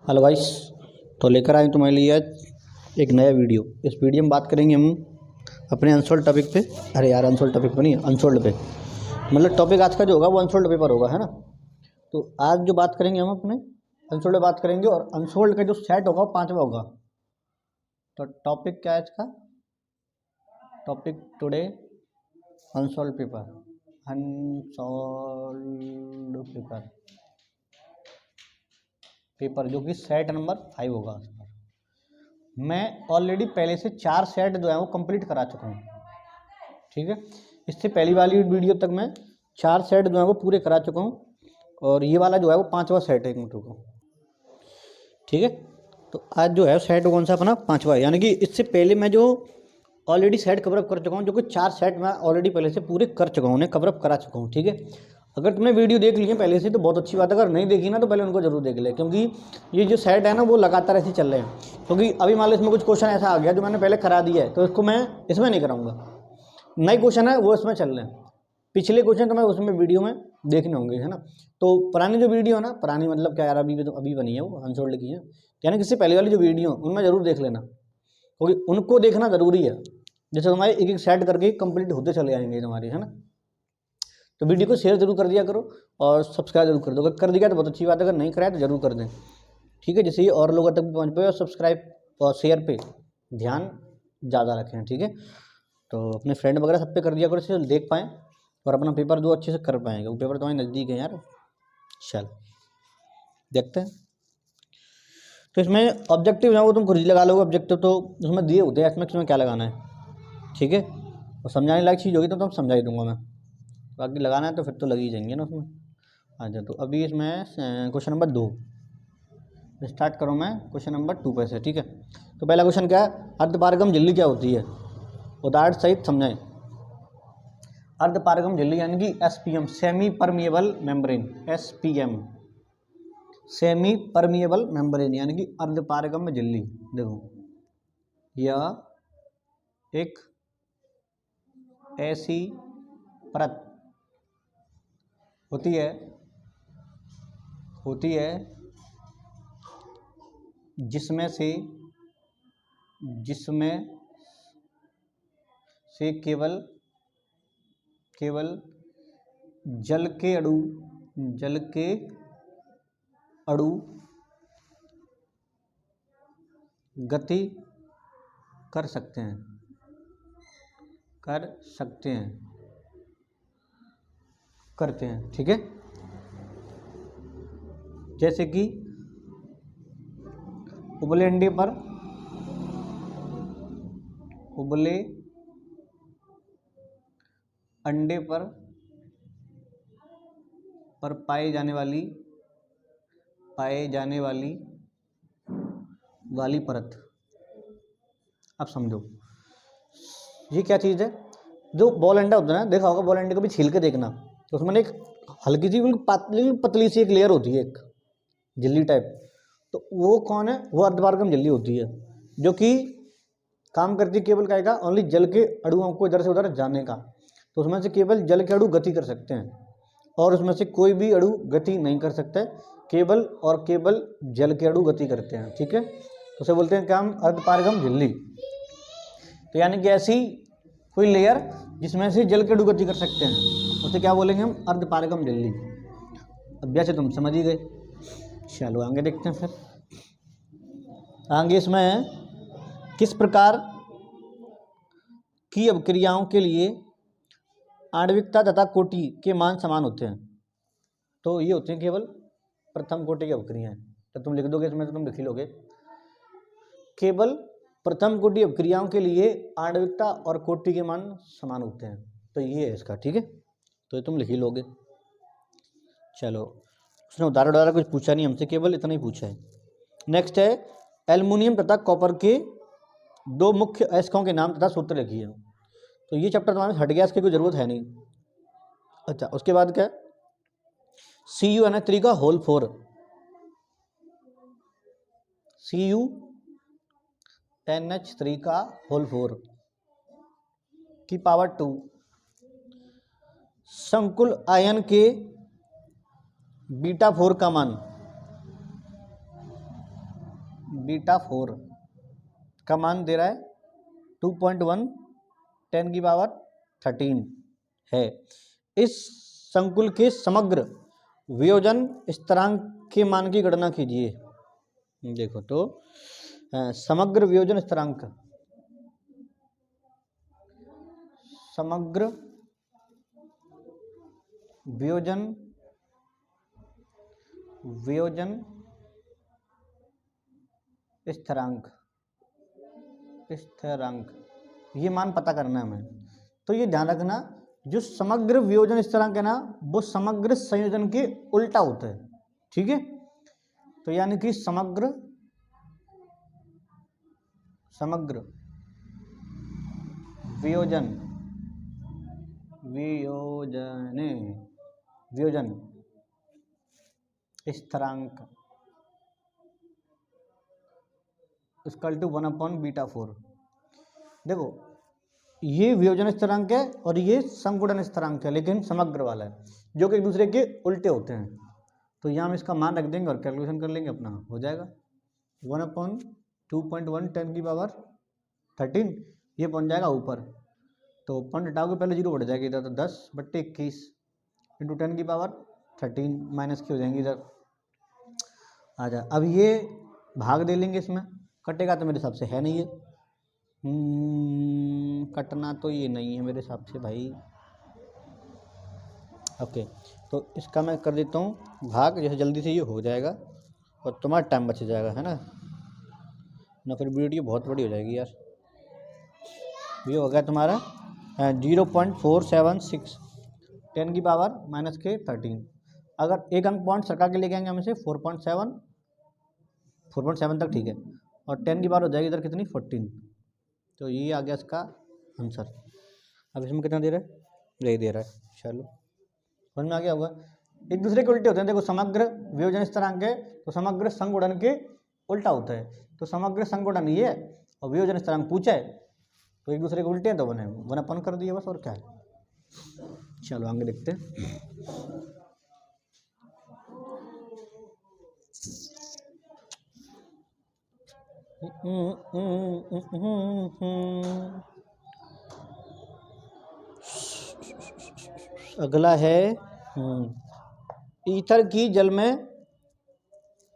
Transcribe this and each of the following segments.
Hello guys. तो लेकर आए तुम्हारे लिए आज एक नया वीडियो। इस वीडियो में बात करेंगे हम अपने अनसोल्ड टॉपिक पे। अरे यार, अनसोल्ड टॉपिक पे नहीं, अनसोल्ड पे। मतलब टॉपिक आज का जो होगा वो अनसोल्ड पेपर होगा, है ना। तो आज जो बात करेंगे हम अपने अनसोल्ड पे बात करेंगे, और अनसोल्ड का जो सेट होगा वो 5वां होगा। तो टॉपिक क्या है इसका? Topic today unsold paper, unsold paper जो कि सेट नंबर 5 होगा। मैं ऑलरेडी पहले से 4 सेट जो है वो कंप्लीट करा चुका हूँ, ठीक है। इससे पहली वाली वीडियो तक मैं 4 सेट जो है वो पूरे करा चुका हूँ, और ये वाला जो है वो 5वां सेट है। एक मिनट रुको, ठीक है। तो आज जो है सेट कौन सा अपना 5वां है, यानी कि इससे पहले मैं जो ऑलरेडी सेट कवरअप कर चुका हूँ, जो कि 4 सेट मैं ऑलरेडी पहले से पूरे कर चुका हूँ, उन्हें कवरअप करा चुका हूँ, ठीक है। अगर तुमने वीडियो देख ली है पहले से तो बहुत अच्छी बात है, अगर नहीं देखी ना तो पहले उनको जरूर देख ले, क्योंकि ये जो सेट है ना वो लगातार ऐसे चल रहे हैं। क्योंकि अभी मान लो इसमें कुछ क्वेश्चन ऐसा आ गया जो मैंने पहले करा दिया है, तो इसको मैं इसमें नहीं कराऊंगा। नए क्वेश्चन है वो इसमें चल रहे हैं, पिछले क्वेश्चन तो मैं उसमें वीडियो में देखने होंगे, है ना। तो पुरानी जो वीडियो है ना, पुरानी मतलब क्या यार, अभी बनी है वो, अनसोल्ड की है, यानी कि इससे पहले वाली जो वीडियो उनमें जरूर देख लेना, क्योंकि उनको देखना जरूरी है। जैसे तुम्हारे एक एक सेट करके कंप्लीट होते चले आएंगे तुम्हारे, है ना। तो वीडियो को शेयर जरूर कर दिया करो और सब्सक्राइब जरूर कर दो। अगर कर दिया तो बहुत अच्छी बात है, अगर नहीं कराया तो जरूर कर दें, ठीक है, जिससे ये और लोगों तक भी पहुँच पाए। और सब्सक्राइब और शेयर पे ध्यान ज़्यादा रखें, ठीक है। तो अपने फ्रेंड वगैरह सब पे कर दिया करो, इससे देख पाएँ और अपना पेपर जो अच्छे से कर पाएंगे। वो पेपर तुम्हारे नज़दीक है यार। चल देखते हैं। तो इसमें ऑब्जेक्टिव है वो तुम खुद ही लगा लोगे। ऑब्जेक्टिव तो उसमें दिए होते हैं, इसमें क्या लगाना है, ठीक है। और समझाने लायक चीज़ होगी तो समझा ही दूंगा मैं। बाकी लगाना है तो फिर तो लग ही जाएंगे ना उसमें। अच्छा, तो अभी इसमें क्वेश्चन नंबर 2 स्टार्ट करूँ मैं क्वेश्चन नंबर 2 पे से, ठीक है। तो पहला क्वेश्चन क्या है, अर्धपारगम झिल्ली क्या होती है, उदाहरण सहित समझाएं। अर्धपारगम झिल्ली यानी कि SPM, semi permeable membrane, SPM, semi permeable membrane, यानी कि अर्धपारगम झिल्ली। देखो, यह एक ऐसी परत होती है जिसमें से केवल जल के अणु गति कर सकते हैं, ठीक है। जैसे कि उबले अंडे पर पाए जाने वाली परत। अब समझो ये क्या चीज़ है। जो बॉल अंडा होता है ना, देखा होगा बॉल अंडे को भी छील के देखना, तो उसमें एक हल्की सी बिल्कुल पतली सी एक लेयर होती है, एक झिल्ली टाइप। तो वो कौन है, वो अर्धपारगम झिल्ली होती है, जो कि काम करती है केवल क्या, ओनली जल के अणुओं को इधर से उधर जाने का। तो उसमें से केवल जल के अणु गति कर सकते हैं, और उसमें से कोई भी अणु गति नहीं कर सकता, केवल जल के अणु गति करते हैं, ठीक है। तो उसे बोलते हैं क्या हम, अर्धपारगम झिल्ली। तो यानी कि ऐसी कोई लेयर जिसमें से जल के अणु गति कर सकते हैं, उसे क्या बोलेंगे हम, अर्धपारगम झिल्ली। अब जैसे तुम समझ ही गए, चलो आगे देखते हैं। फिर आगे इसमें किस प्रकार की अभिक्रियाओं के लिए आणविकता तथा कोटि के मान समान होते हैं। तो ये होते हैं केवल प्रथम कोटि की अभिक्रियाएं। तो तुम लिख दोगे इसमें, तो तुम लिख ही लोगे, केवल प्रथम कोटि अभिक्रियाओं के लिए आणविकता और कोटि के मान समान होते हैं। तो ये है इसका, ठीक है। तो ये तुम लिख ही लोगे। चलो, उसने उदाहरण द्वारा कुछ पूछा नहीं हमसे, केवल इतना ही पूछा है। नेक्स्ट है, एल्युमिनियम तथा कॉपर के 2 मुख्य अयस्कों के नाम तथा सूत्र लिखिए। तो ये चैप्टर तुम्हारे हट गया, इसकी कोई जरूरत है नहीं। अच्छा, उसके बाद क्या, CuNH3 का होल 4, CuNH3 का होल 4 की पावर 2, संकुल आयन के बीटा 4 का मान, बीटा 4 का मान दे रहा है 2.1 10⁻13 है। इस संकुल के समग्र वियोजन स्थिरांक के मान की गणना कीजिए। देखो तो समग्र वियोजन स्थिरांक, समग्र वियोजन स्थिरांक ये मान पता करना है हमें। तो ये ध्यान रखना, जो समग्र वियोजन स्थिरांक है ना वो समग्र संयोजन के उल्टा होता है, ठीक है। तो यानी कि समग्र वियोजन स्थिरांक इक्वल टू 1/β4। देखो ये वियोजन स्थिरांक है और ये संगुणन स्थिरांक है, लेकिन समग्र वाला है, जो कि एक दूसरे के उल्टे होते हैं। तो यहाँ हम इसका मान रख देंगे और कैलकुलेशन कर लेंगे, अपना हो जाएगा 1/2.1 10⁻13। ये पहुँच जाएगा ऊपर, तो पॉइंट हटाओगे पहले जीरो बढ़ जाएगी इधर, तो 10/21 इंटू 10⁻13 माइनस की हो जाएंगी इधर। आजा, अब ये भाग दे लेंगे, इसमें कटेगा तो मेरे हिसाब से है नहीं है, कटना तो ये नहीं है मेरे हिसाब से भाई। ओके, तो इसका मैं कर देता हूँ भाग, जैसे जल्दी से ये हो जाएगा और तुम्हारा टाइम बच जाएगा, है ना फिर वीडियो बहुत बड़ी हो जाएगी यार। ये हो गया तुम्हारा 0.476 10⁻13। अगर एक अंक पॉइंट सरका के लेके आएंगे हम इसे 4.7 तक, ठीक है। और 10 की बार हो जाएगी इधर कितनी 14। तो ये आ गया इसका आंसर। अब इसमें कितना दे रहा है, यही दे रहा है। चलो समझ में आ गया होगा। एक दूसरे के उल्टे होते हैं। देखो समग्र वियोजन स्थिरांक है तो समग्र संगुणन के उल्टा होता है। तो समग्र संगुणन ये है और वियोजन स्थिरांक पूछा है, तो एक दूसरे के उल्टे हैं तो बने 1/n कर दिया बस, और क्या है। चलो आगे देखते हैं। अगला है ईथर की जल में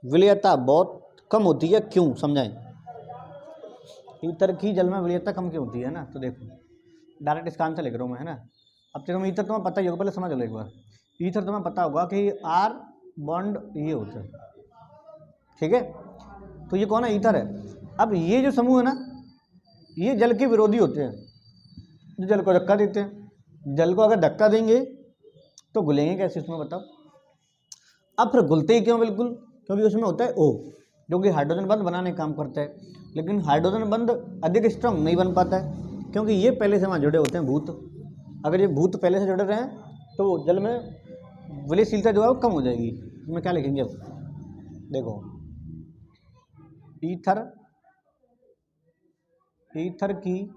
विलयता बहुत कम होती है, क्यों, समझाएं। ईथर की जल में विलयता कम क्यों होती है ना, तो देखो डायरेक्ट इसका आंसर लिख रहा हूँ मैं, है ना। अब तुम ईथर तुम्हें पता ही होगा, पहले समझ लो एक बार। ईथर तुम्हें पता होगा कि आर बॉन्ड ये होता है, ठीक है। तो ये कौन है, ईथर है। अब ये जो समूह है ना ये जल के विरोधी होते हैं, जो जल को धक्का देते हैं। जल को अगर धक्का देंगे तो घुलेंगे कैसे, इसमें बताओ। अब फिर घुलते ही क्यों, बिल्कुल क्योंकि उसमें होता है O, जो कि हाइड्रोजन बंध बनाने का काम करता है। लेकिन हाइड्रोजन बंध अधिक स्ट्रांग नहीं बन पाता है, क्योंकि ये पहले से वहाँ जुड़े होते हैं भूत। अगर ये भूत पहले से जुड़े रहे तो जल में विलयशीलता जो है वो कम हो जाएगी। इसमें क्या लिखेंगे अब, देखो ईथर की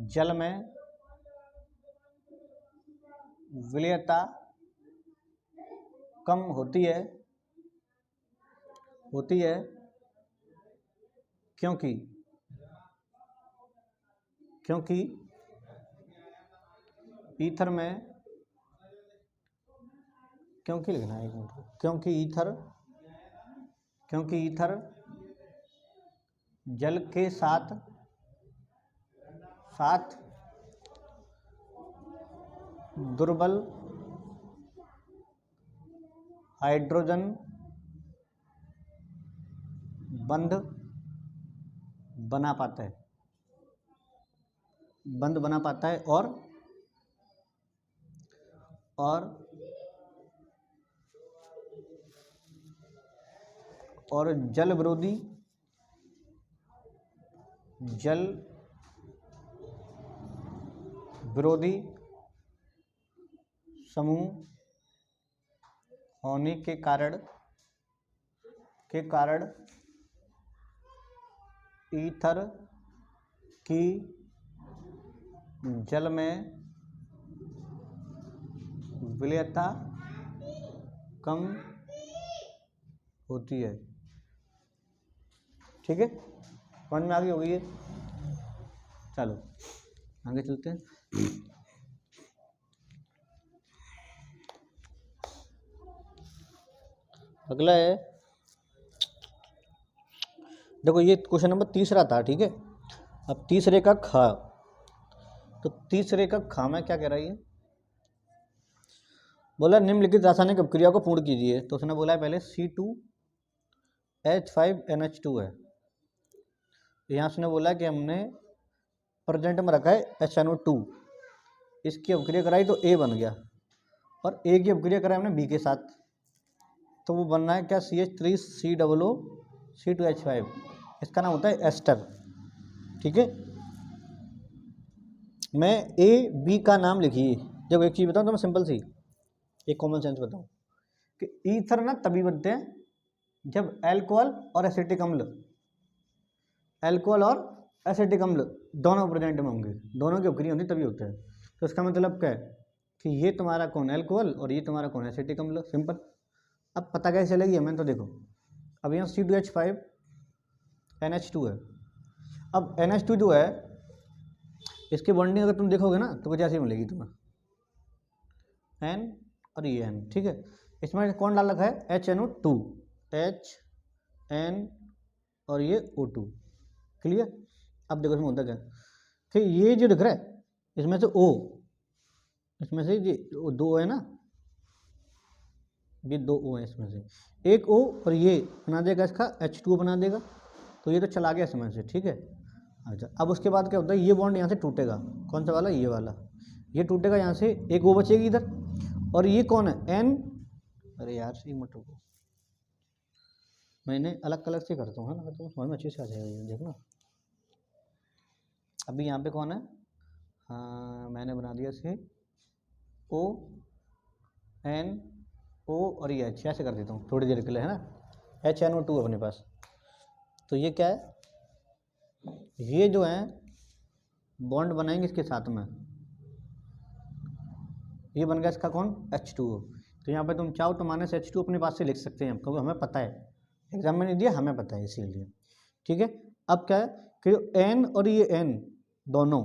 जल में विलयता कम होती है क्योंकि ईथर में, क्योंकि लिखना है एक मिनट, क्योंकि ईथर जल के साथ दुर्बल हाइड्रोजन बंध बना पाता है और जल विरोधी समूह होने के कारण ईथर की जल में विलयता कम होती है। ठीक है, समझ में आ गई होगी ये। चलो आगे चलते हैं। अगला है, देखो ये क्वेश्चन नंबर तीसरा था, ठीक है। अब तीसरे का खा, तो तीसरे का खा में क्या कह रहा है ये, बोला निम्नलिखित रासायनिक अपक्रिया को पूर्ण कीजिए। तो उसने बोला है पहले C2H5NH2 है, यहाँ उसने बोला कि हमने प्रेजेंट में रखा है HNO2, इसकी अपक्रिया कराई तो A बन गया, और A की अपक्रिया कराई हमने B के साथ, तो वो बनना है क्या, CH3COO इसका नाम होता है एस्टर, ठीक है। मैं A B का नाम लिखिए। जब एक चीज़ बताऊँ तो मैं सिंपल सी एक कॉमन सेंस बताऊँ कि ईथर ना तभी बनते हैं जब अल्कोहल और एसिटिक अम्ल, अल्कोहल और एसिटिक अम्ल दोनों प्रेजेंट में होंगे, दोनों की अपक्रिया होती तभी होता है। तो इसका मतलब क्या है कि ये तुम्हारा कौन अल्कोहल और ये तुम्हारा कौन एसिटिक अम्ल, सिंपल। अब पता कैसे चलेगी हमें, तो देखो अब यहाँ C2H5NH2 है। अब NH2 जो है इसकी बॉन्डिंग अगर तुम देखोगे ना तो कुछ ऐसी मिलेगी तुम्हें, N और ये N, ठीक है। इसमें कौन डाल रखा है, HNO2, HN और ये O2, क्लियर। अब देखो इसमें होता क्या कि ये जो दिख रहा है इसमें से O, इसमें से ये दो है ना, ये दो O है, इसमें से एक O और ये बना देगा इसका H2O बना देगा, तो ये तो चला गया इसमें से, ठीक है। अच्छा अब उसके बाद क्या होता है, ये बॉन्ड यहाँ से टूटेगा, कौन सा वाला, ये वाला, ये टूटेगा, यहाँ से एक O बचेगी इधर, और ये कौन है N, अरे यार सही मत रुको, मैंने अलग कलर से करता हूँ, है ना, तो समझ में अच्छे से आ जाएगा ये, देखना। अभी यहाँ पे कौन है, हाँ मैंने बना दिया इसे O N O और ये H, ऐसे कर देता हूँ थोड़ी देर के लिए, है ना, HNO2 अपने पास। तो ये क्या है, ये जो है बॉन्ड बनाएंगे इसके साथ में, ये बन गया इसका कौन, H2O। तो यहाँ पे तुम चाहो तो -H2 अपने पास से लिख सकते हैं, क्योंकि हमें पता है, एग्जाम में नहीं दिया, हमें पता है इसीलिए, ठीक है। अब क्या है कि N और ये N दोनों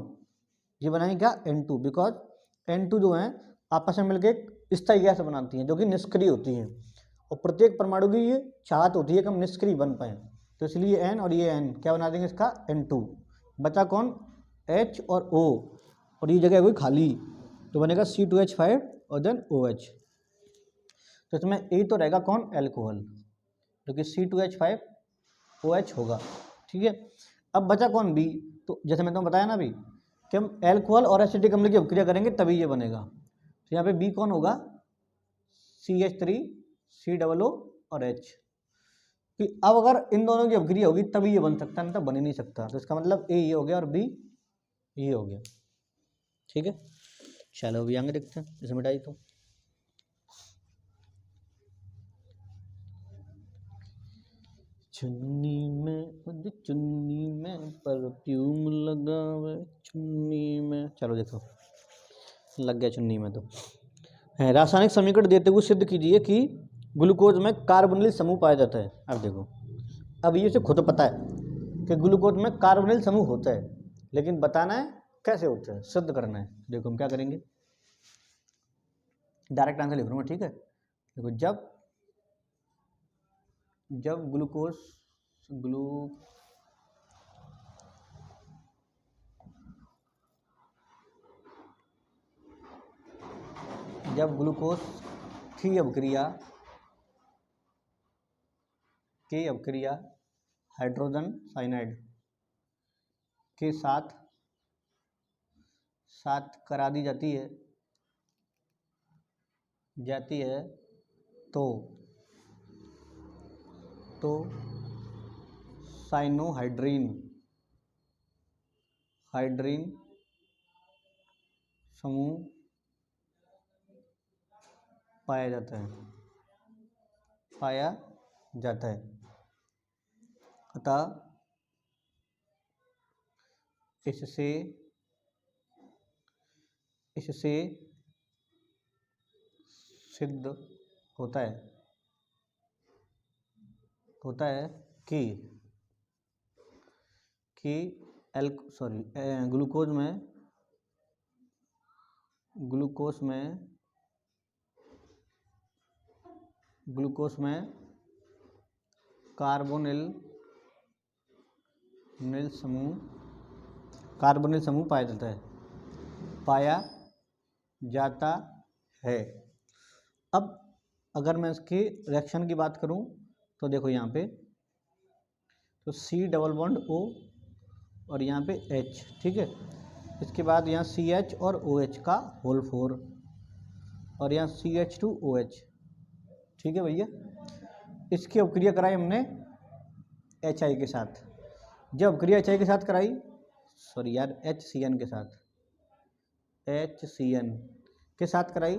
ये बनाएंगे क्या, N2, बिकॉज N2 जो है आपस में मिलकर स्थायी गैस बनाती हैं जो कि निष्क्रिय होती हैं, और प्रत्येक परमाणु की ये चाहत होती है कि हम निष्क्रिय बन पाए, तो इसलिए N और ये N क्या बना देंगे इसका N2, बचा कौन H और O, और ये जगह हुई खाली, तो बनेगा C2H5 और देन OH। तो इसमें A तो रहेगा कौन, एल्कोहल, जो कि C2H5OH होगा, ठीक है। अब बचा कौन B, तो जैसे मैं तुम्हें बताया ना अभी कि हम एल्कोहल और एसिटिक अम्ल की अपक्रिया करेंगे तभी ये बनेगा, तो यहाँ पे B कौन होगा, CH3COO और H, कि अब अगर इन दोनों की अपक्रिया होगी तभी ये बन सकता है, नहीं तो बन ही नहीं सकता। तो इसका मतलब A ये हो गया और B ये हो गया, ठीक है। चलो अभी आगे देखते हैं, इसे मिटाई तो चुन्नी में परफ्यूम लगावे चुन्नी में, चलो देखो लग गया चुन्नी में। तो है रासायनिक समीकरण देते हुए सिद्ध कीजिए कि ग्लूकोज में कार्बोनिल समूह पाया जाता है। अब देखो, अब ये से खुद पता है कि ग्लूकोज में कार्बोनिल समूह होता है, लेकिन बताना है कैसे होता है, सिद्ध करना है। देखो हम क्या करेंगे, डायरेक्ट आंसर लिख रहा हूँ, ठीक है। देखो जब ग्लूकोज की अपक्रिया हाइड्रोजन साइनाइड के साथ करा दी जाती है तो साइनोहाइड्रीन समूह पाया जाता है। अतः इससे सिद्ध होता है कि कि ग्लूकोज में कार्बोनिल समूह पाया जाता है। अब अगर मैं इसके रिएक्शन की बात करूं तो देखो यहाँ पे तो C डबल बॉन्ड O और यहाँ पे H, ठीक है। इसके बाद यहाँ CH और OH का होल 4 और यहाँ CH2OH, ठीक है भैया। इसकी अपक्रिया कराई हमने HI के साथ। जब अपक्रिया HI के साथ कराई, सॉरी यार HCN के साथ कराई,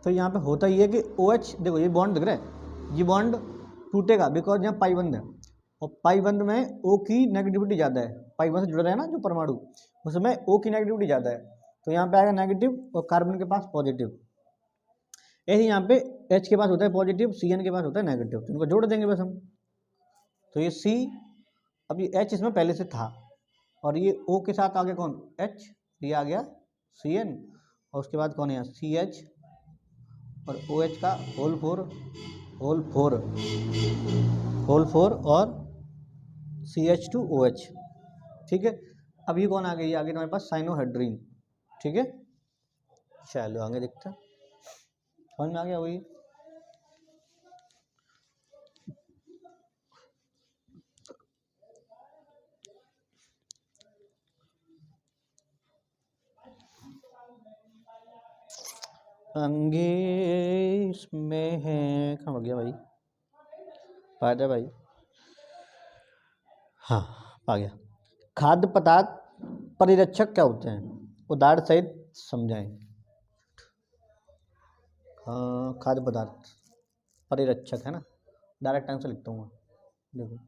तो यहाँ पे होता ही है कि OH, देखो ये बॉन्ड दिख रहा है, ये बॉन्ड टूटेगा बिकॉज यहाँ पाई बंद है और पाई बंद में O की नेगेटिविटी ज़्यादा है। पाई बंद से जुड़ रहा है ना जो परमाणु, उसमें O की नेगेटिविटी ज़्यादा है, तो यहाँ पे आएगा नेगेटिव और कार्बन के पास पॉजिटिव। ऐसे यहाँ पे H के पास होता है पॉजिटिव, CN के पास होता है नेगेटिव, तो इनको जोड़ देंगे बस हम। तो ये C, अब ये H इसमें पहले से था और ये O के साथ आ गया कौन, H, ये आ गया CN और उसके बाद कौन है यहाँ CH और OH का होल 4 और CH2OH, ठीक है। अब ये कौन आ गई, आगे हमारे पास साइनोहाइड्रीन, ठीक है। चलो आगे देखते हैं, समझ में आ गया वही। अंगे इसमें है, कहाँ गया भाई, पाया भाई, हाँ आ गया। खाद्य पदार्थ परिरक्षक क्या होते हैं, उदाहरण सहित समझाएं। हाँ, खाद्य पदार्थ परिरक्षक है ना, डायरेक्ट आंसर लिखता हूँ। देखो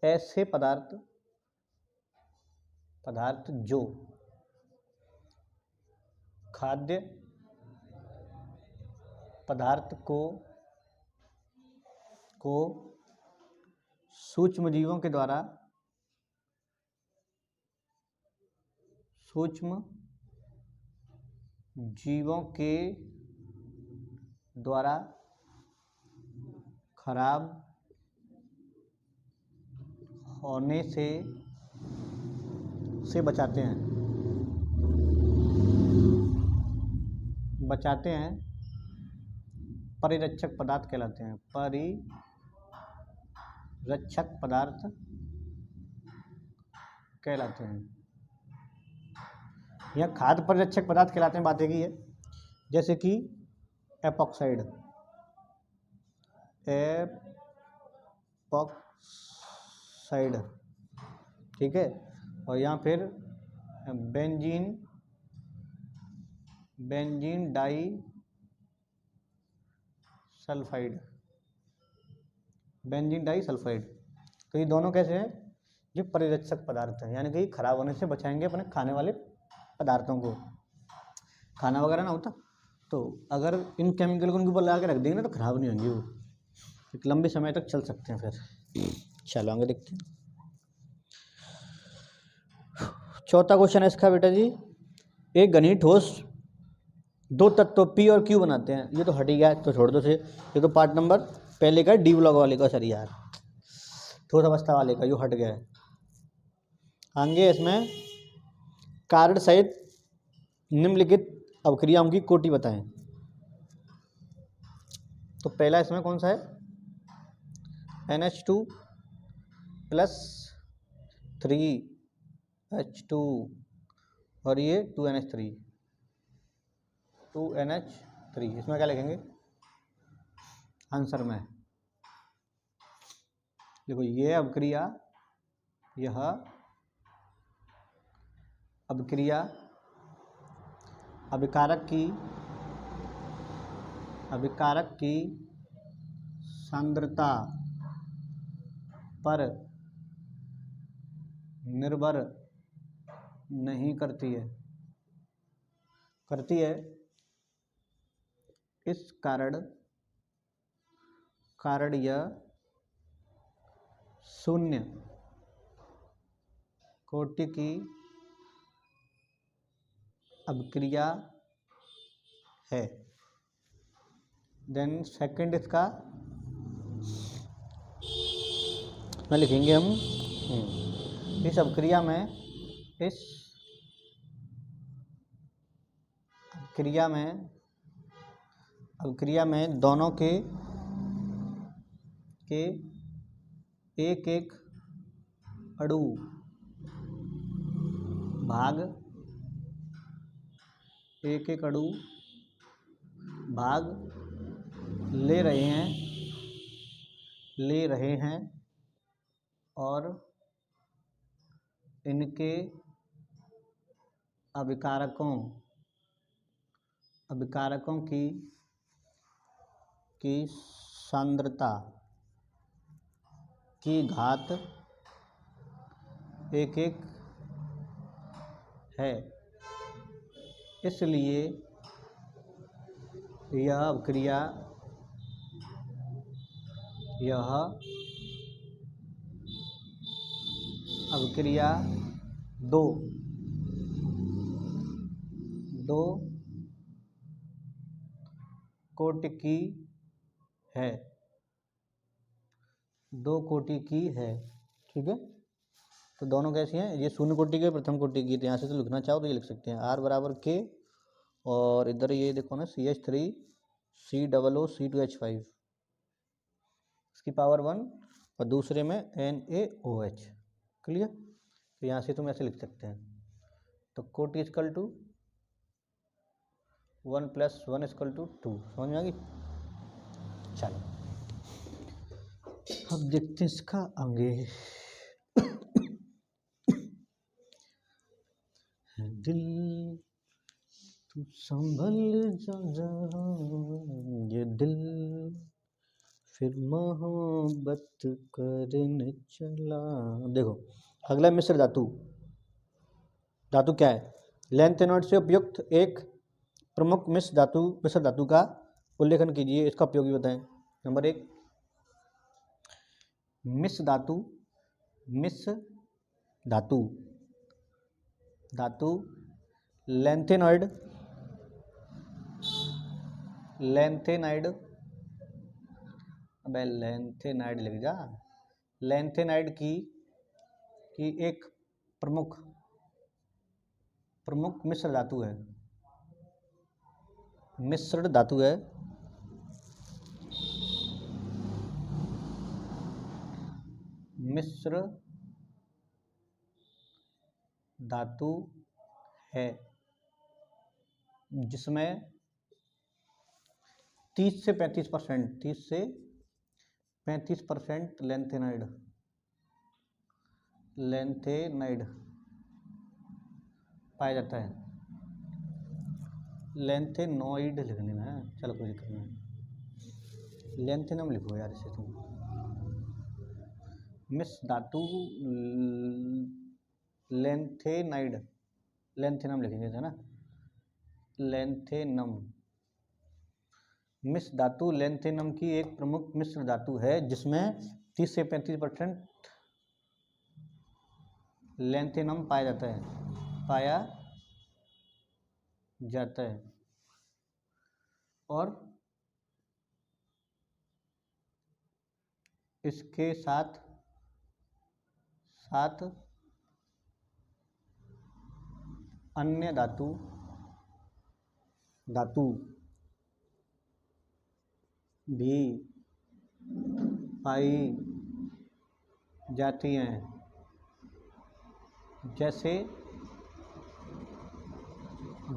ऐसे पदार्थ जो खाद्य पदार्थ को सूक्ष्म जीवों के द्वारा खराब होने से बचाते हैं, परिरक्षक पदार्थ कहलाते हैं। परिरक्षक पदार्थ कहलाते हैं। यह खाद्य परिरक्षक पदार्थ कहलाते हैं, बात एक ही है। जैसे कि एपॉक्साइड, ठीक है, और यहाँ फिर बेंजीन डाई सल्फाइड, तो ये दोनों कैसे हैं, ये परिरक्षक पदार्थ हैं, यानी कि खराब होने से बचाएंगे अपने खाने वाले पदार्थों को। खाना वगैरह ना होता तो अगर इन केमिकल को उनके ऊपर लगा के रख देंगे ना तो खराब नहीं होंगे, वो एक लंबे समय तक चल सकते हैं। फिर चलो आगे देखते हैं। चौथा क्वेश्चन है इसका बेटा जी, एक घनी ठोस दो तत्व P और Q बनाते हैं। ये तो हट ही गया तो छोड़ दो से, ये तो पार्ट नंबर पहले का डी ब्लॉक वाले का, सर यार ठोस अवस्था वाले का, जो हट गया है। आगे इसमें कारण सहित निम्नलिखित अभिक्रियाओं की कोटि बताएं। तो पहला इसमें कौन सा है, NH2+3H2 और ये 2NH3, इसमें क्या लिखेंगे आंसर में। देखो ये अभिक्रिया, यह अभिक्रिया अभिकारक की सांद्रता पर निर्भर नहीं करती है, इस कारण यह शून्य कोटि की अभिक्रिया है। देन सेकंड इसका में लिखेंगे हम इस अभिक्रिया में दोनों के एक एक अणु भाग ले रहे हैं और इनके अभिकारकों की सांद्रता की घात एक एक है। इसलिए यह अभिक्रिया दो कोटि की है। ठीक है, तो दोनों कैसी हैं? ये शून्य कोटि की प्रथम कोटि की, तो यहाँ से तो लिखना चाहो तो ये लिख सकते हैं R बराबर K, और इधर ये देखो ना CH3 COO C2H5 इसकी पावर 1, और दूसरे में NaOH। क्लियर? तो यहाँ से तुम ऐसे लिख सकते हैं। तो कोटि इक्वल टू 1 + 1 = 2। समझ में आ गई? चलो अब देखते हैं इसका आगे। दिल तू संभल जा जरा, ये दिल फिर मोहब्बत करने चला। देखो अगला मिश्र धातु क्या है? लेंथेनॉइड से उपयुक्त एक प्रमुख मिश्र धातु का उल्लेखन कीजिए, इसका उपयोग भी बताएं। नंबर 1, मिश्र धातु लेंथेनॉइड लिख जा। लेंथेनाइड की एक प्रमुख मिश्र धातु है। मिश्र धातु है जिसमें 30 से 35% लेंथेनाइड पाया जाता है। लेंथेनॉइड लिखने में है, चलो कोई दिक्कत नहीं, लेंथेनम लिखो यार इसे तुम। मिश्र धातु लेंथेनम लिखेंगे है ना, लेंथेनम। मिश्र धातु लेंथेनम की एक प्रमुख मिश्र धातु है जिसमें 30 से 35% लेंथेनम पाया जाता है और इसके साथ अन्य धातु भी पाई जाती हैं, जैसे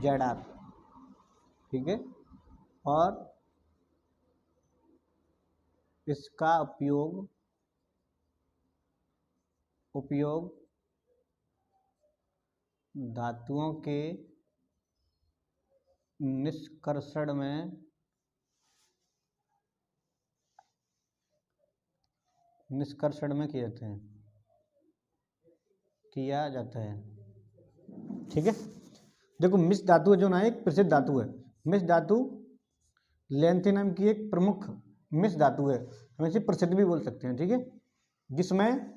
Zr। ठीक है, और इसका उपयोग धातुओं के निष्कर्षण में किया जाता है। ठीक है, देखो मिश्र धातु जो ना एक प्रसिद्ध धातु है। मिश्र धातु लेंथेनम की एक प्रमुख मिश्र धातु है, हम इसे प्रसिद्ध भी बोल सकते हैं। ठीक है, जिसमें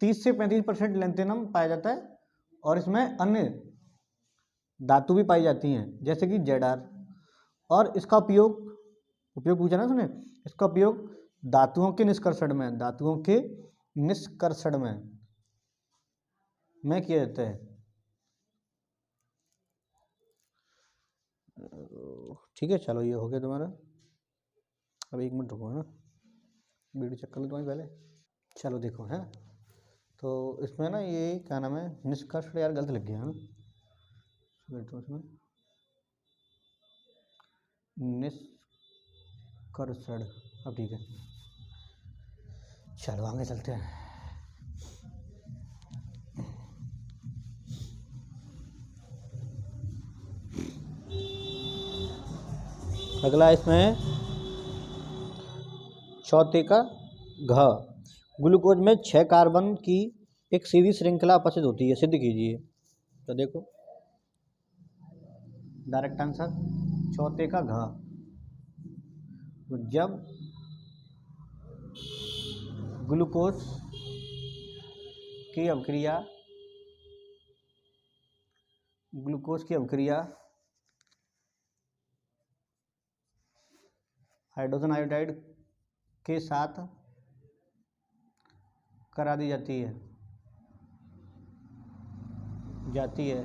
30 से 35% लेंथेनम पाया जाता है और इसमें अन्य धातु भी पाई जाती हैं जैसे कि Zr। और इसका उपयोग पूछा ना उसने, इसका उपयोग धातुओं के निष्कर्षण में किया जाता है। ठीक है, चलो ये हो गया तुम्हारा। अब 1 मिनट रुको है ना, वीडियो चेक कर लो तुम्हारी पहले। चलो देखो है, तो इसमें ना ये क्या नाम है, निष्कर्षण यार गलत लग गया है ना, इसमें निष्कर्षण। अब ठीक है, चलो आगे चलते हैं। अगला इसमें चौथे का घ। ग्लूकोज में 6 कार्बन की एक सीधी श्रृंखला उपस्थित होती है, सिद्ध कीजिए। तो देखो डायरेक्ट आंसर चौथे का घ। तो जब ग्लूकोज की अभिक्रिया हाइड्रोजन आयोडाइड के साथ करा दी जाती है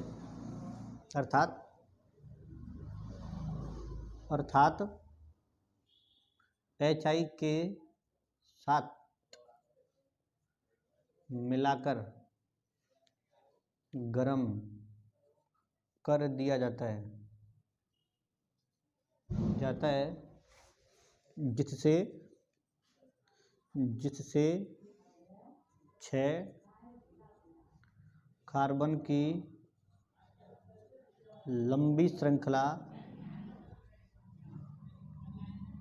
अर्थात HI के साथ मिलाकर गर्म कर दिया जाता है जिससे 6 कार्बन की लंबी श्रृंखला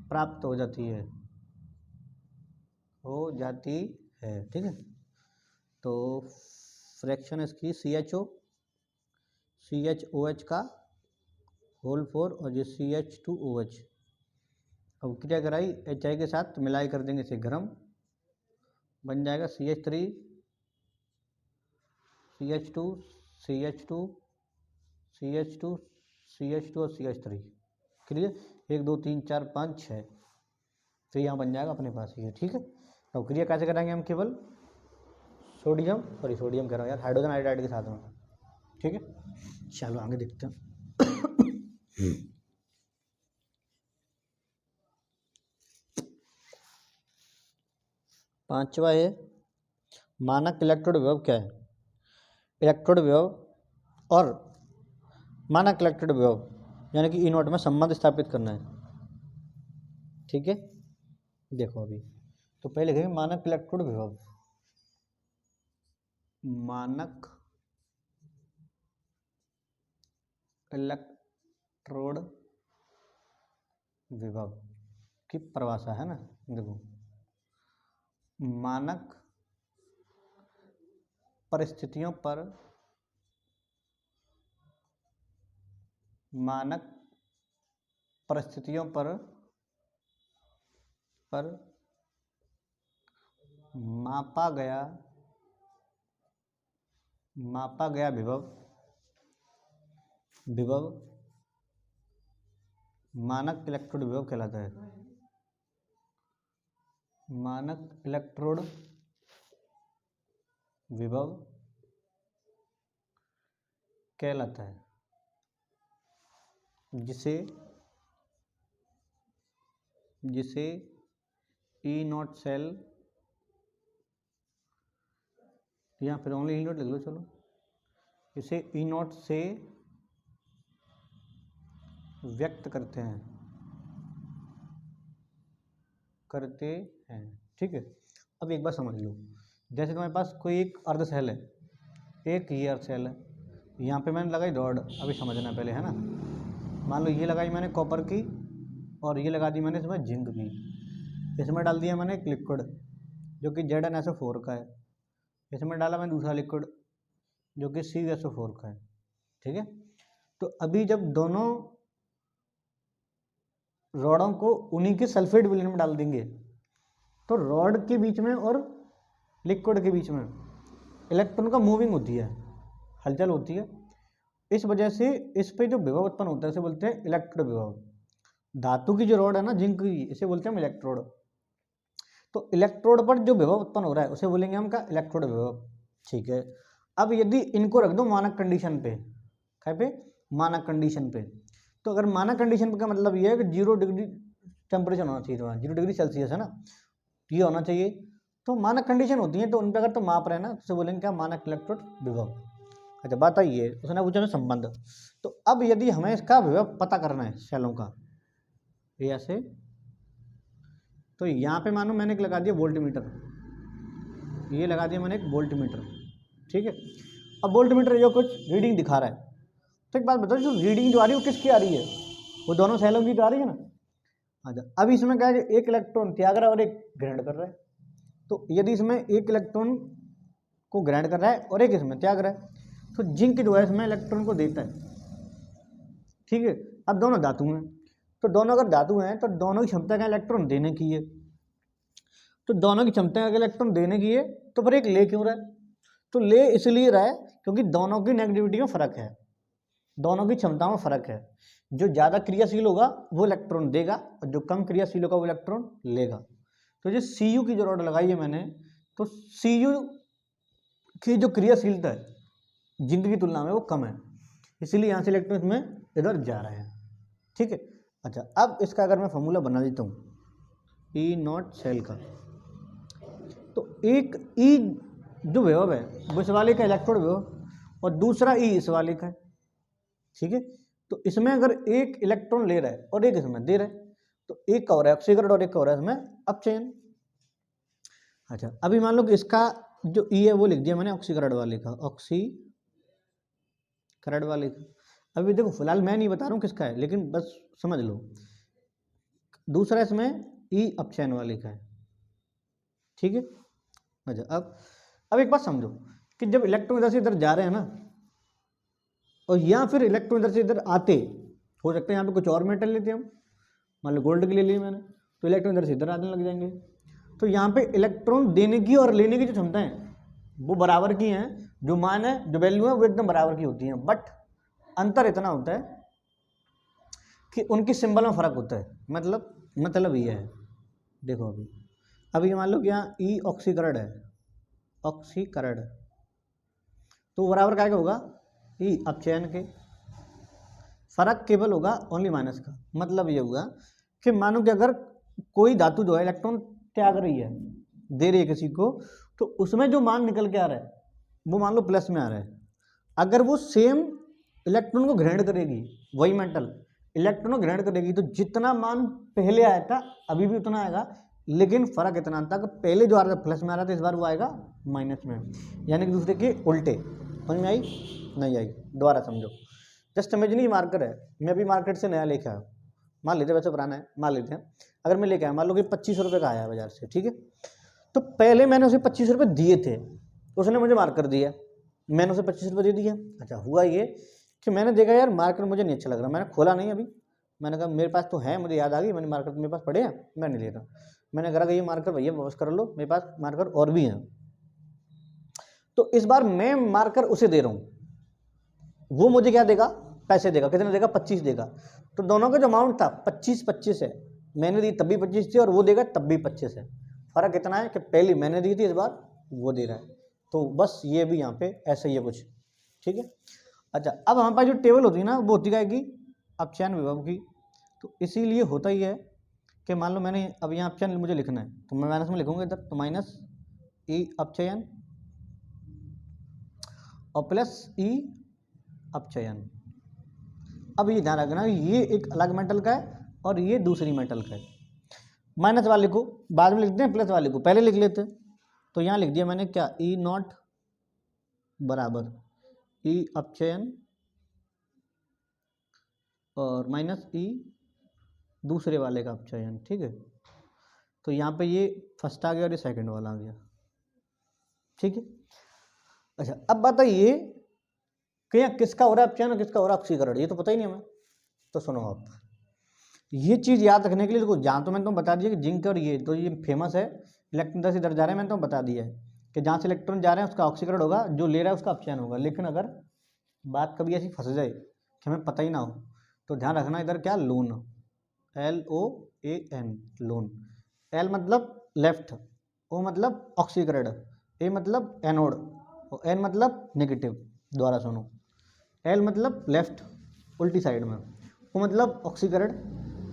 प्राप्त हो जाती है। ठीक है, तो फ्रैक्शन इसकी CHOH का होल 4 और ये CH2OH। अब क्या कराई, HI के साथ मिलाई कर देंगे, इसे गर्म बन जाएगा CH3 CH2 CH2 CH2 CH2 और CH3। क्लियर, 1 2 3 4 5 6, तो यहाँ बन जाएगा अपने पास ये। ठीक है, अब क्रिया कैसे कराएंगे हम, केवल सोडियम कह रहा हूँ यार, हाइड्रोजन आयोडाइड के साथ में। ठीक है, चलो आगे देखते हैं। पांचवा है मानक इलेक्ट्रोड विभव। क्या है इलेक्ट्रोड विभव और मानक इलेक्ट्रोड विभव, यानी कि E0 में संबंध स्थापित करना है। ठीक है, देखो अभी तो पहले लिखेंगे मानक इलेक्ट्रोड विभव। मानक इलेक्ट्रोड विभव की परिभाषा है ना, देखो मानक परिस्थितियों पर मापा गया विभव मानक इलेक्ट्रोड विभव कहलाता है। मानक इलेक्ट्रोड विभव कहलाता है जिसे E0 सेल या फिर ओनली E0 लिख लो, चलो इसे E0 से व्यक्त करते हैं। ठीक है, अब एक बार समझ लो, जैसे तुम्हारे पास कोई एक अर्ध सेल है, एक ये अर्ध सेल है, यहाँ पे मैंने लगाई रॉड। अभी समझना पहले है ना, मान लो ये लगाई मैंने कॉपर की और ये लगा दी मैंने इसमें जिंक की। इसमें डाल दिया मैंने एक लिक्विड जो कि ZnSO4 का है। इसमें डाला मैंने दूसरा लिक्विड जो कि CuSO4 का है। ठीक है, तो अभी जब दोनों रॉडों को उन्हीं के सल्फेट विलयन में डाल देंगे तो रॉड के बीच में और लिक्विड के बीच में इलेक्ट्रॉन का मूविंग होती है, हलचल होती है, इस वजह से इस पे जो विभव उत्पन्न होता है इसे बोलते हैं इलेक्ट्रोड विभव। धातु की जो रॉड है ना जिंक की, इसे बोलते हैं हम इलेक्ट्रोड। तो इलेक्ट्रोड पर जो विभव उत्पन्न हो रहा है उसे बोलेंगे हम क्या, इलेक्ट्रोड विभव। ठीक है, अब यदि इनको रख दो मानक कंडीशन पे, क्या पे, मानक कंडीशन पे, तो अगर मानक कंडीशन पे का मतलब ये है कि 0 डिग्री टेम्परेचर होना चाहिए, तुम्हारा 0 डिग्री सेल्सियस है ना, ये होना चाहिए। तो मानक कंडीशन होती है, तो उन पर अगर तो माप रहे ना तो उसे बोलेंगे क्या, मानक इलेक्ट्रोड विभव। अच्छा बात आई है, उसने पूछा ना संबंध। तो अब यदि हमें इसका विभव पता करना है सेलों का, ये ऐसे, तो यहाँ पे मानो मैंने एक लगा दिया वोल्टमीटर, ये लगा दिया मैंने एक वोल्टमीटर, ठीक है। अब वोल्टमीटर जो कुछ रीडिंग दिखा रहा है, तो एक बात बताओ, जो रीडिंग जो आ रही है वो किसकी आ रही है, वो दोनों सेलों की तो आ रही है ना। अच्छा अब इसमें क्या है, एक इलेक्ट्रॉन त्याग रहा है और एक ग्रहण कर रहा है। तो यदि इसमें एक इलेक्ट्रॉन को ग्रहण कर रहा है और एक इसमें त्याग रहा है, तो जिंक जो है इसमें इलेक्ट्रॉन को देता है, ठीक है। अब दोनों धातु हैं, तो दोनों अगर धातु हैं तो दोनों की क्षमता क्या, इलेक्ट्रॉन देने की है। तो दोनों की क्षमता अगर इलेक्ट्रॉन देने की है, तो फिर एक ले क्यों रहा है, तो ले इसलिए रहा है क्योंकि दोनों की नेगेटिविटी में फर्क है, दोनों की क्षमता में फर्क है। जो ज़्यादा क्रियाशील होगा वो इलेक्ट्रॉन देगा और जो कम क्रियाशील होगा वो इलेक्ट्रॉन लेगा। तो जो Cu की जो रॉड लगाई है मैंने, तो Cu की जो क्रियाशीलता है जिंक की तुलना में वो कम है, इसीलिए यहाँ से इलेक्ट्रॉन इसमें इधर जा रहे हैं, ठीक है। अच्छा अब इसका अगर मैं फॉर्मूला बना देता हूँ ई नॉट सेल का, तो एक ई जो विभव है वो इस वाले का इलेक्ट्रोड विभव और दूसरा ई इस वाले का है, ठीक है। तो इसमें अगर एक इलेक्ट्रॉन ले रहा है और एक इसमें दे रहा है, तो एक का हो रहा है ऑक्सीकरण और एक का हो रहा है इसमें अपचयन। अच्छा अभी मान लो कि इसका जो ई है वो लिख दिया मैंने ऑक्सीकरण वाले का, ऑक्सीकरण वाले का। अभी देखो फिलहाल मैं नहीं बता रहा हूँ किसका है, लेकिन बस समझ लो। दूसरा इसमें ई अपचयन वाले का है, ठीक है। अच्छा अब एक बात समझो कि जब इलेक्ट्रॉन इधर से इधर जा रहे हैं ना, और या फिर इलेक्ट्रॉन इधर से इधर आते, हो सकता है यहाँ पे कुछ और मेटल लेते हैं हम, मान लो गोल्ड की ले ली मैंने, तो इलेक्ट्रॉन इधर से इधर आने लग जाएंगे। तो यहाँ पे इलेक्ट्रॉन देने की और लेने की जो क्षमता है वो बराबर की हैं, जो मान है जो वैल्यू है वो एकदम बराबर की होती हैं, बट अंतर इतना होता है कि उनकी सिंबल में फर्क होता है। मतलब ये है, देखो अभी मान लो कि यहाँ ई ऑक्सीकरण है, ऑक्सीकरण, तो बराबर क्या होगा, ई अपचयन के। फर्क केवल होगा ओनली माइनस का। मतलब ये होगा कि मानो कि अगर कोई धातु जो है इलेक्ट्रॉन त्याग रही है, दे रही है किसी को, तो उसमें जो मान निकल के आ रहा है वो मान लो प्लस में आ रहा है। अगर वो सेम इलेक्ट्रॉन को ग्रहण करेगी, वही मेटल इलेक्ट्रॉन को ग्रहण करेगी, तो जितना मान पहले आया था अभी भी उतना आएगा, लेकिन फर्क इतना था कि पहले जो आ रहा था प्लस में आ रहा था, इस बार वो आएगा माइनस में, यानी कि दूसरे के उल्टे। समझ में आई? नहीं आई? दोबारा समझो, जस्ट इमेजिनरी मार्कर है, मैं अभी मार्केट से नया लेके आया, मान लेते हैं, वैसे पुराना है मान लेते हैं, अगर मैं लेके आया, मान लो कि 25 रुपये का आया बाजार से, ठीक है। तो पहले मैंने उसे 25 रुपये दिए थे, उसने मुझे मार्कर दिया, मैंने उसे 25 रुपये दे दिया। अच्छा हुआ ये कि मैंने देखा यार मार्कर मुझे नहीं अच्छा लग रहा, मैंने खोला नहीं अभी, मैंने कहा मेरे पास तो है, मुझे याद आ गई, मैंने मार्कर मेरे पास पड़े हैं, मैं नहीं ले रहा। मैंने कहा ये मार्कर भैया वापस कर लो, मेरे पास मार्कर और भी हैं। तो इस बार मैं मार्कर उसे दे रहा हूँ, वो मुझे क्या देगा, पैसे देगा। कितने देगा? 25 देगा। तो दोनों का जो अमाउंट था 25 है, मैंने दी तब भी 25 थी और वो देगा तब भी 25 है। फर्क इतना है कि पहली मैंने दी थी, इस बार वो दे रहा है। तो बस ये भी यहाँ पे ऐसे ही है कुछ, ठीक है। अच्छा अब हमारे पास जो टेबल होती है ना, वो होती है कि अपचयन विभव की। तो इसीलिए होता ही है कि मान लो मैंने अब यहाँ अपचयन मुझे लिखना है, तो मैं माइनस में लिखूंगा इधर, तो माइनस ई अपचयन और प्लस ई अपचयन। अब ये ध्यान रखना, ये एक अलग मेटल का है और ये दूसरी मेटल का है। माइनस वाले को बाद में लिखते हैं, प्लस वाले को पहले लिख लेते हैं। तो यहाँ लिख दिया मैंने क्या, ई नॉट बराबर ई अपचयन और माइनस ई दूसरे वाले का अपचयन, ठीक है। तो यहाँ पे ये फर्स्ट आ गया और ये सेकंड वाला आ गया, ठीक है। अच्छा अब बताइए कि यहाँ किसका हो रहा है अपचयन और किसका हो रहा है ऑक्सीकरण, ये तो पता ही नहीं हमें। तो सुनो आप, ये चीज़ याद रखने के लिए देखो, जहाँ तो मैंने तुम बता दिया कि जिंक और ये तो ये फेमस है, इलेक्ट्रॉन इधर से इधर जा रहे हैं, मैंने तुम बता दिया है कि जहाँ से इलेक्ट्रॉन जा रहे हैं उसका ऑक्सीकरण होगा, जो ले रहा है उसका अपचयन होगा। लेकिन अगर बात कभी ऐसी फंस जाए कि हमें पता ही ना हो, तो ध्यान रखना इधर क्या, लोन, LOAN, लोन। L मतलब लेफ्ट, O मतलब ऑक्सीकरण, A मतलब एनोड और N मतलब नेगेटिव। दोबारा सुनो, L मतलब लेफ्ट उल्टी साइड में, O मतलब ऑक्सीकरण,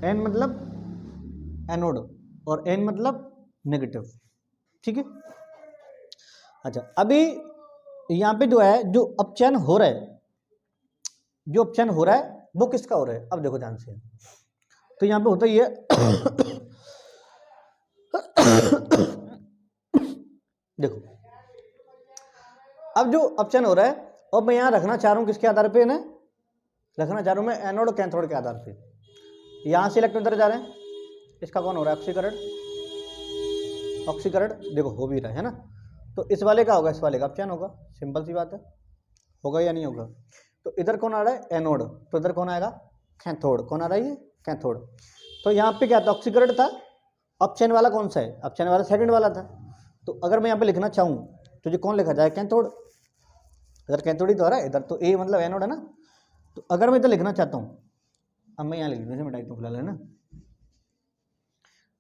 N मतलब एनोड और N मतलब नेगेटिव। ठीक है। अच्छा, अभी यहाँ पे जो है, जो अपचयन हो रहा है, जो अपचयन हो रहा है वो किसका हो रहा है, अब देखो ध्यान से। तो यहाँ पे होता ही है देखो, अब जो अपचयन हो रहा है, और मैं यहाँ रखना चाह रहा हूँ किसके आधार पे, इन्हें रखना चाह रहा हूँ मैं एनोड और कैथोड के आधार पे। यहाँ से इलेक्ट्रॉन इधर जा रहे हैं, इसका कौन हो रहा है, ऑक्सीकरण, ऑक्सीकरण देखो हो भी रहा है ना। तो इस वाले का होगा, इस वाले का अपचयन होगा, सिंपल सी बात है, होगा या नहीं होगा। तो इधर कौन आ रहा है, एनोड, तो इधर कौन आएगा, कैथोड। कौन आ रहा है ये, कैथोड। तो यहाँ पे क्या था, ऑक्सीकरण था, अपचयन वाला कौन सा है, अपचयन वाला सेकंड वाला था। तो अगर मैं यहाँ पे लिखना चाहूँ तो ये कौन लिखा जाए, कैथोड। इधर कैथोड ही तो आ रहा है, इधर तो ए मतलब एनोड है ना। तो अगर मैं इधर लिखना चाहता हूँ, अब मैं यहाँ लिख दूँ, मिटाई दूँ फिलहाल, है ना।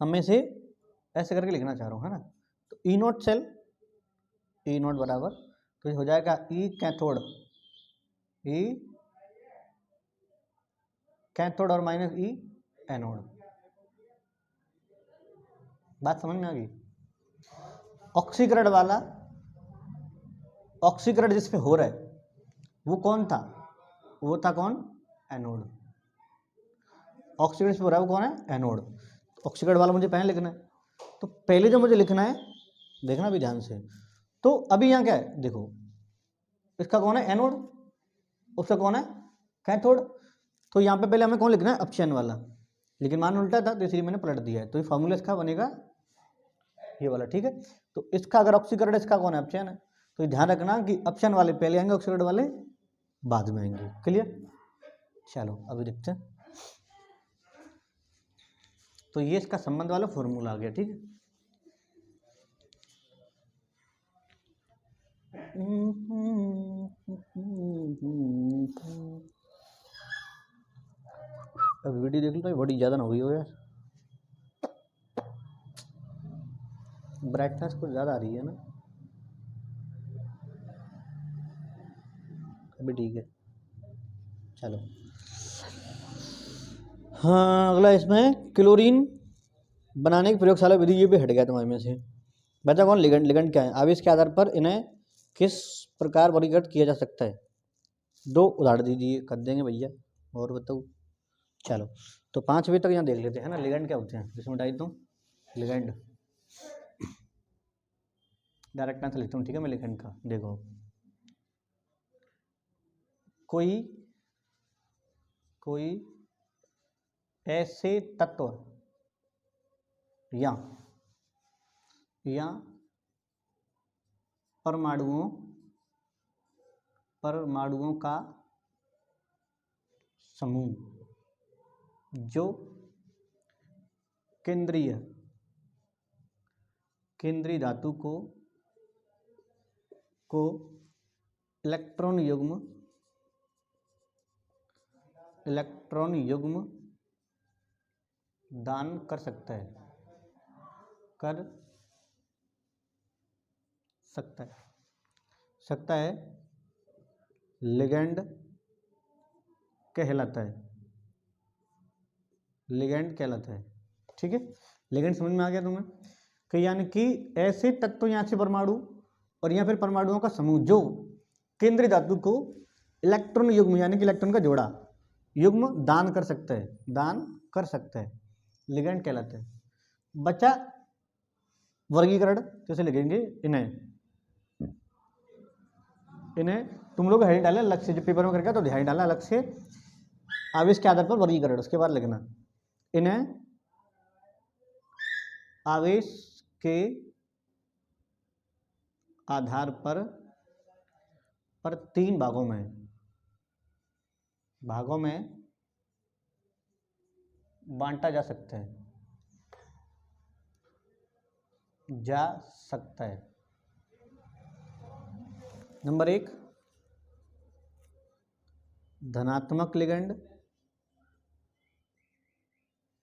अब मैं इसे ऐसे करके लिखना चाह रहा हूँ, है ना। तो ई नॉट सेल, ई नॉट बराबर, तो ये हो जाएगा ई कैथोड, ई कैथोड और माइनस ई एनोड। बात समझ में आ गई। ऑक्सीकरण वाला, ऑक्सीकरण जिसपे हो रहा है वो कौन था, वो था कौन, एनोड। ऑक्सीकरण जिसपे हो रहा है वो कौन है, एनोड। ऑक्सीकरण वाला मुझे पहले लिखना है, तो पहले जो मुझे लिखना है, देखना भी ध्यान से। तो अभी यहाँ क्या है, देखो इसका कौन है, एनोड, उसका कौन है, कैथोड। तो यहाँ पे पहले हमें कौन लिखना है, अपचयन वाला, लेकिन मान उल्टा था तो इसलिए मैंने पलट दिया है। तो ये फॉर्मूला इसका बनेगा ये वाला, ठीक है। तो इसका अगर ऑक्सीकरण, इसका कौन है, अपचयन है। तो ध्यान रखना कि अपचयन वाले पहले आएंगे, ऑक्सीकरण वाले बाद में आएंगे। क्लियर, चलो अभी देखते हैं। तो ये इसका संबंध वाला फॉर्मूला आ गया, ठीक है। अब वीडियो देख लो तो बड़ी ज़्यादा ना हुई हो यार, ब्राइटनेस कुछ ज़्यादा आ रही है ना। अभी ठीक है, चलो। हाँ, अगला इसमें क्लोरीन बनाने की प्रयोगशाला विधि, ये भी हट गया तुम्हारे में से। बचा कौन, लिगेंड। लिगेंड क्या है, अब इसके आधार पर इन्हें किस प्रकार वर्गीकृत किया जा सकता है। दो उदाहरण दीजिए, कर देंगे भैया, और बताओ। चलो, तो 5 बजे तक यहाँ देख लेते हैं ना, लिगेंड क्या होते हैं, जिसमें डाई दूँ लिगेंड, डायरेक्ट आंसर लिखता हूँ, ठीक है। मैं लिगेंड का देखो, कोई कोई ऐसे तत्व या परमाणुओं का समूह जो केंद्रीय धातु को इलेक्ट्रॉन युग्म दान कर सकता है लिगेंड कहलाता है, ठीक है। लिगेंड समझ में आ गया तुम्हें, कि यानी कि ऐसे तत्व यहाँ से परमाणु और या फिर परमाणुओं का समूह जो केंद्रीय धातु को इलेक्ट्रॉन युग्म यानी कि इलेक्ट्रॉन का जोड़ा युग्म दान कर सकता है, लिगेंड कहलाता है। बचा वर्गीकरण, कैसे लिखेंगे इन्हें तुम लोग हेडिंग डालें अलग से, जो पेपर में करके तो ध्यान डालना अलग से, आवेश के आधार पर वर्गीकरण, उसके बाद लिखना इन्हें आवेश के आधार पर 3 भागों में बांटा जा सकता है। नंबर 1 धनात्मक लिगेंड,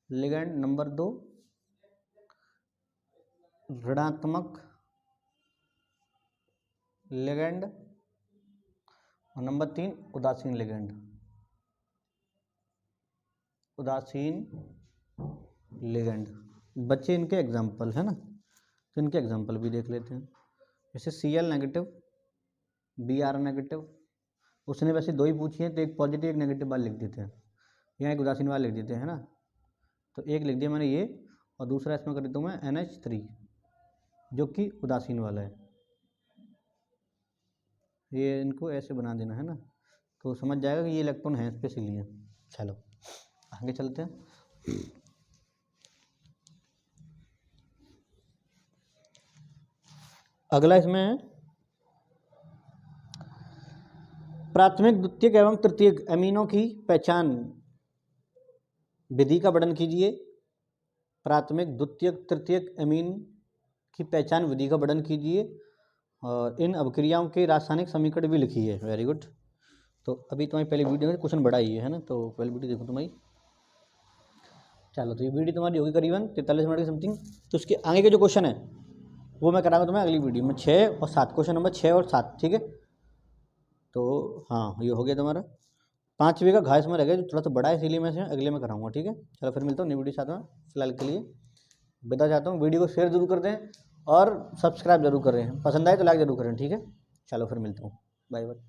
लिगेंड नंबर 2 ऋणात्मक लिगेंड और नंबर 3 उदासीन लिगेंड, उदासीन लिगेंड। बच्चे इनके एग्जाम्पल है ना, तो इनके एग्जाम्पल भी देख लेते हैं। जैसे Cl नेगेटिव, Br नेगेटिव, उसने वैसे 2 ही पूछी है तो एक पॉजिटिव एक नेगेटिव वाला लिख देते हैं, यहाँ एक उदासीन वाला लिख देते हैं ना। तो एक लिख दिया मैंने ये, और दूसरा इसमें कर देता हूँ मैं NH3 जो कि उदासीन वाला है। ये इनको ऐसे बना देना है ना, तो समझ जाएगा कि ये इलेक्ट्रॉन है इस पे से लिए। चलो आगे चलते हैं। अगला इसमें है प्राथमिक, द्वितीयक एवं तृतीयक अमीनों की पहचान विधि का वर्णन कीजिए। प्राथमिक, द्वितीयक, तृतीयक अमीन की पहचान विधि का वर्णन कीजिए और इन अभिक्रियाओं के रासायनिक समीकरण भी लिखिए। Very good. तो अभी तुम्हारी पहली वीडियो में क्वेश्चन बड़ा ही है ना, तो पहली वीडियो देखो तुम्हारी। चलो तो ये वीडियो तुम्हारी होगी करीबन 43 मिनट की समथिंग। तो उसके आगे के जो क्वेश्चन है वो मैं कराऊंगा तुम्हें अगली वीडियो में, 6 और 7, क्वेश्चन नंबर 6 और 7, ठीक है। तो हाँ ये हो गया तुम्हारा। 5वें का घास में रह गया जो थोड़ा सा बड़ा है, इसीलिए मैं अगले में कराऊंगा, ठीक है। चलो फिर मिलता हूँ नई वीडियो साथ में। फिलहाल के लिए बता चाहता हूँ, वीडियो को शेयर जरूर कर दें और सब्सक्राइब जरूर करें, पसंद आए तो लाइक जरूर करें, ठीक है। चलो फिर मिलता हूँ, बाय बाय।